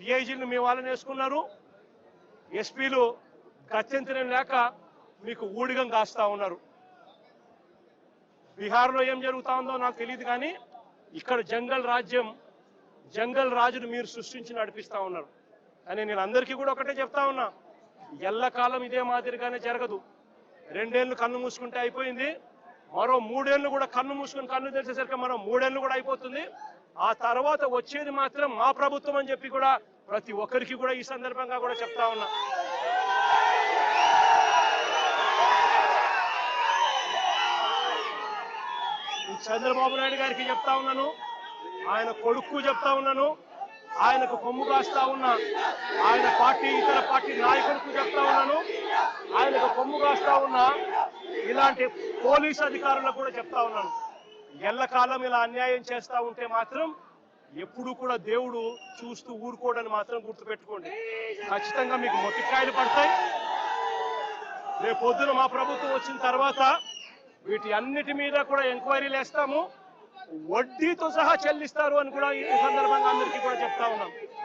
డిఐజీలు మీ వాళ్ళని వేసుకున్నారు, ఎస్పీలు గత్యంతరం లేక మీకు ఊడిగం కాస్తా ఉన్నారు. బీహార్లో ఏం జరుగుతా ఉందో నాకు తెలియదు, కానీ ఇక్కడ జంగల్ రాజ్యం, జంగల్ రాజును మీరు సృష్టించి నడిపిస్తా ఉన్నారు. కానీ నేను అందరికీ కూడా ఒకటే చెప్తా ఉన్నా, ఎల్లకాలం ఇదే మాదిరిగానే జరగదు. 2 ఏళ్ళు కన్ను మూసుకుంటే అయిపోయింది, మరో 3 ఏళ్ళు కూడా కన్ను మూసుకుని కన్ను తెరిచేసరికి మరో 3 ఏళ్ళు కూడా అయిపోతుంది. ఆ తర్వాత వచ్చేది మాత్రం మా ప్రభుత్వం అని చెప్పి కూడా ప్రతి ఒక్కరికి కూడా ఈ సందర్భంగా కూడా చెప్తా ఉన్నా. చంద్రబాబు నాయుడు గారికి చెప్తా ఉన్నాను, ఆయన కొడుకు చెప్తా ఉన్నాను, ఆయనకు కొమ్ము కాస్తా ఉన్నా ఆయన పార్టీ ఇతర పార్టీ నాయకులకు చెప్తా ఉన్నాను, ఆయనకు కొమ్ము కాస్తా ఉన్నా ఇలాంటి పోలీసు అధికారులకు కూడా చెప్తా ఉన్నాను. ఎల్లకాలం ఇలా అన్యాయం చేస్తా ఉంటే మాత్రం ఎప్పుడు కూడా దేవుడు చూస్తూ ఊరుకోవడాన్ని మాత్రం గుర్తుపెట్టుకోండి. ఖచ్చితంగా మీకు మొట్టికాయలు పడతాయి. రేపు పొద్దున మా ప్రభుత్వం వచ్చిన తర్వాత వీటి అన్నిటి మీద కూడా ఎంక్వైరీలు వేస్తాము, వడ్డీతో సహా చెల్లిస్తారు అని కూడా ఈ సందర్భంగా అందరికీ కూడా చెప్తా ఉన్నాం.